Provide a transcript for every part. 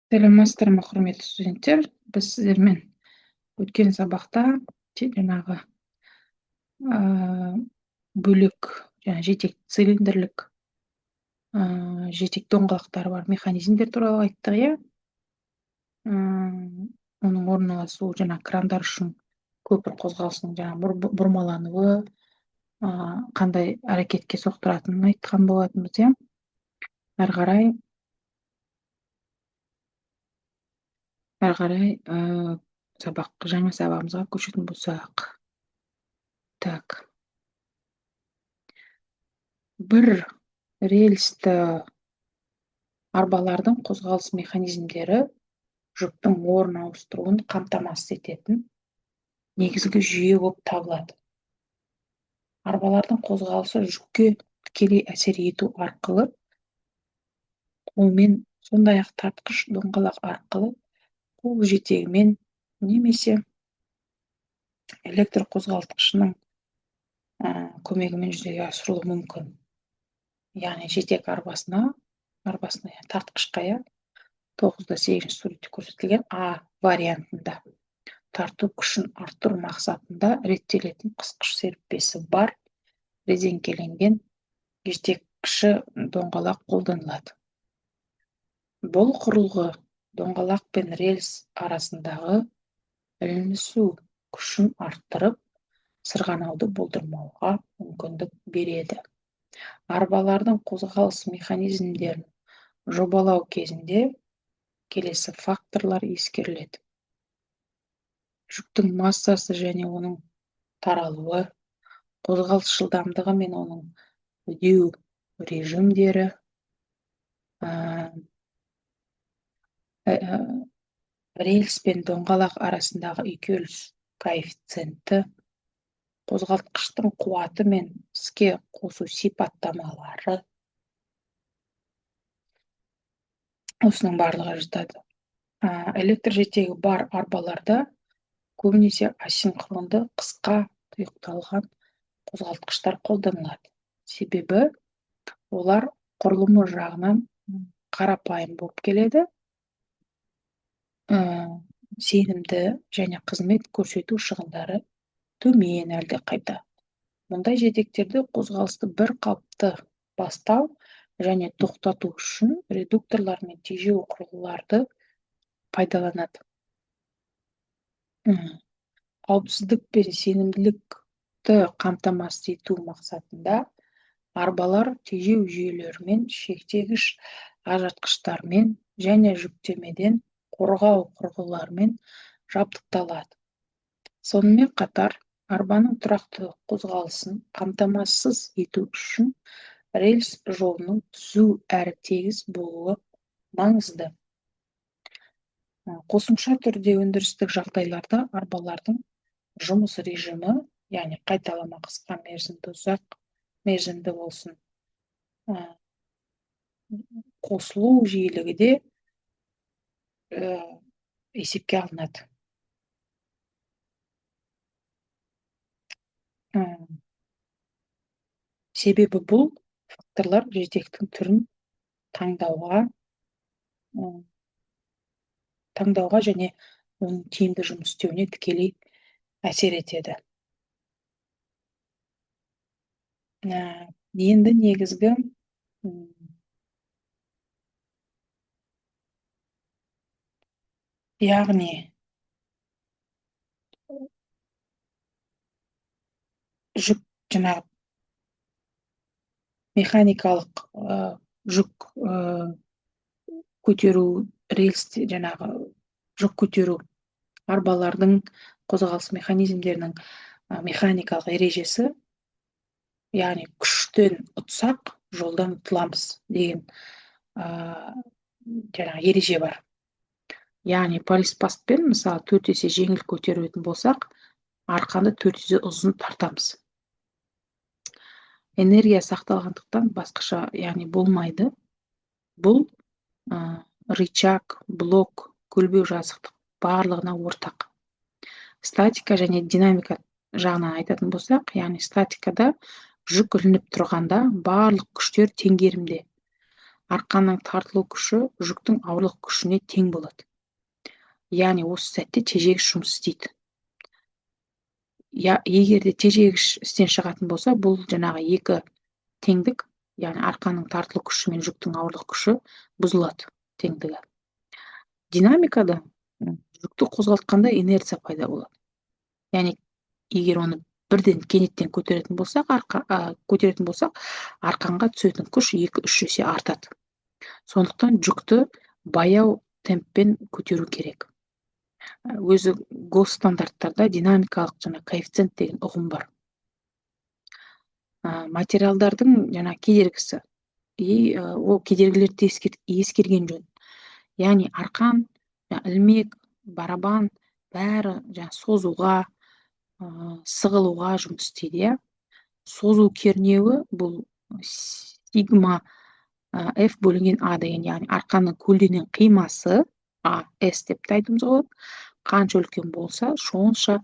Сәлеметсіздер ме, құрметті студенттер? Біз сіздермен өткен сабақта жаңағы бөлек және жетек цилиндрлік жетек доңғалақтары бар механизмдер туралы айттық, иә. Оның орналасуы жаңағы крандар үшін көпір қозғалысының жаңағы бұрмалануы, қандай әрекетке соқтыратынын айтқан болатынбыз, иә. Әрі қарай жаңа сабағымызға көшетін болсақ. Так. Бір рельсті арбалардың қозғалыс механизмдері жүктің орын ауыстыруын қамтамасыз ететін негізгі жүйе болып табылады. Арбалардың қозғалысы жүкке тікелей әсер ету арқылы қолмен, сондай-ақ тартқыш доңғалақ арқылы қол жетегімен немесе электр қозғалтқышының көмегімен жүзеге асырылуы мүмкін. Яғни жетек арбасына тартқышқа 9-8 суретте көрсетілген А вариантында тарту күшін арттыру мақсатында реттелетін қысқыш серіппесі бар резеңкеленген жетекші доңғалақ қолданылады. Бұл құрылғы доңғалақ пен рельс арасындағы ілінісу күшін арттырып, сырғанауды болдырмауға мүмкіндік береді. Арбалардың қозғалыс механизмдерін жобалау кезінде келесі факторлар ескеріледі: жүктің массасы және оның таралуы, қозғалыс жылдамдығы мен оның үдеу режимдері, рельс пен доңғалақ арасындағы үйкеліс коэффициенті, қозғалтқыштың қуаты мен іске қосу сипаттамалары, осының барлығы жатады. Электр жетегі бар арбаларда көбінесе асинхронды қысқа тұйықталған қозғалтқыштар қолданылады. Себебі олар құрылымы жағынан қарапайым болып келеді, сенімді және қызмет көрсету шығындары төмен әлде қайда. Мұндай жетектерді қозғалысты бір қалыпты бастау және тоқтату үшін редукторлар мен тежеу құрылғыларды пайдаланады. Қауіпсіздік пен сенімділікті қамтамасыз ету мақсатында арбалар тежеу жүйелерімен, шектегіш ажыратқыштармен және жүктемеден қорғау құрылғыларымен жабдықталады. Сонымен қатар, арбаның тұрақты қозғалысын қамтамасыз ету үшін рельс жолының түзу әрі тегіс болуы маңызды. Қосымша түрде өндірістік жағдайларда арбалардың жұмыс режимі, яғни қайталама қысқа мерзімді, ұзақ мерзімді болсын, қосылу жиілігі де есепке алынады. Себебі бұл факторлар жетектің түрін таңдауға және оның тиімді жұмыс істеуіне тікелей әсер етеді. Енді негізгі яғни жүк жаңағы механикалық жүк көтеру, рельс жаңағы жүк көтеру арбалардың қозғалыс механизмдерінің механикалық ережесі, яғни күштен ұтсақ, жолдан ұтыламыз деген жаңағы ереже бар. Яғни полиспастпен, мысалы, 4 есе жеңіл көтеретін болсақ, арқанды 4 есе ұзын тартамыз. Энергия сақталғандықтан басқаша, яғни болмайды. Бұл рычаг, блок, көлбеу жазықтық барлығына ортақ. Статика және динамика жағынан айтатын болсақ, яғни статикада жүк ілініп тұрғанда барлық күштер теңгерімде. арқанның тартылу күші жүктің ауырлық күшіне тең болады. Яғни осы сәтте тежегіш жұмыс істейді. Егер де тежегіш істен шығатын болса, бұл жаңағы екі теңдік, яғни арқанның тартылу күші мен жүктің ауырлық күші бұзылады, теңдігі. Динамикада жүкті қозғалтқанда инерция пайда болады. Яғни егер оны бірден кенеттен көтеретін болсақ, арқанға түсетін күш 2-3 есе артады. Сондықтан жүкті баяу темппен көтеру керек. Өзі гос стандарттарда динамикалық жаңа коэффициент деген ұғым бар. Материалдардың жаңа кедергісі, ол кедергілерді ескерген жөн. Яғни арқан, ілмек, барабан бәрі жаңа созуға, сығылуға жұмыс істейді. Созу кернеуі бұл сигма F бөлінген А деген, яғни арқанның көлденең қимасы, S деп те айтуымыз болады. Қанша үлкен болса, сонша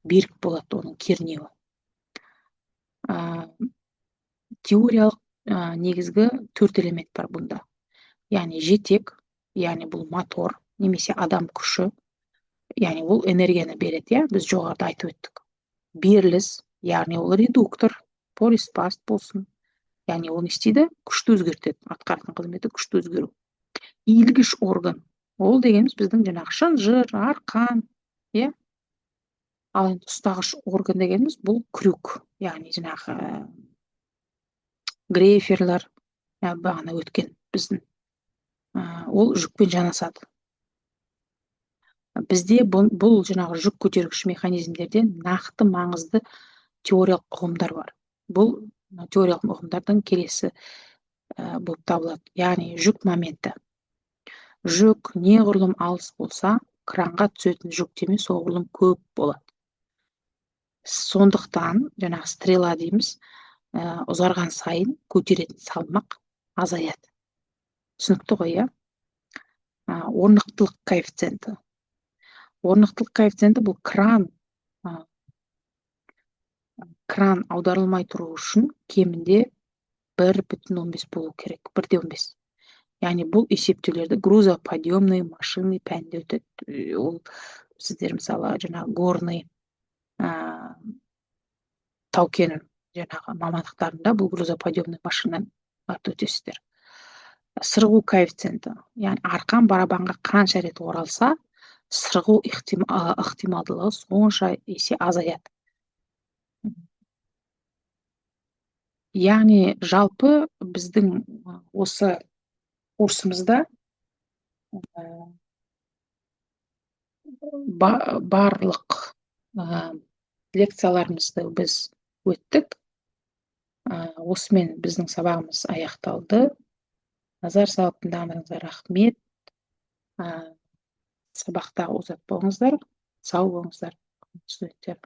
берік болады оның кернеуі. Теориялық негізгі 4 элемент бар бұнда. Яғни жетек, яғни бұл мотор, немесе адам күші, яғни ол энергияны береді, біз жоғарыда айтып өттік. Беріліс, яғни ол редуктор, полиспаст болсын. Яғни ол не істейді? Күшті өзгертеді, атқаратын қызметі күшті өзгеру. Иілгіш орган, ол дегеніміз біздің жаңағы шынжыр, арқан, ал ұстағыш орган дегеніміз бұл крюк, яғни жаңағы грейферлер, бағана өткен біздің, ол жүкпен жанасады. Бізде бұл жаңағы жүк көтергіш механизмдерде нақты маңызды теориялық ұғымдар бар. Бұл теориялық ұғымдардың келесі болып табылады. Яғни жүк моменті. Жүк неғұрлым алыс болса, кранға түсетін жүктеме соғұрлым көп болады. Сондықтан жаңағы стрела дейміз, ұзарған сайын көтеретін салмақ азаяды. Түсінікті ғой, орнықтылық коэффициенті. Орнықтылық коэффициенті бұл кран аударылмай тұру үшін кемінде 1,15 болу керек, 1,15. Яғни бұл есептеулерді грузоподъемный машины пәнінде өтеді. Ол сіздер мысалы жаңағы горный тау-кен жаңағы мамандықтарында бұл грузоподъемный машинадан өтесіздер. Сырғу коэффициенті, яғни арқан барабанға қанша рет оралса, сырғу ықтималдылығы сонша есе азаяды. Яғни жалпы біздің осы курсымызда барлық лекцияларымызды біз өттік. Осымен біздің сабағымыз аяқталды. Назар салып тыңдағандарыңызға рахмет. Сабақта озат болыңыздар, сау болыңыздар, студенттер.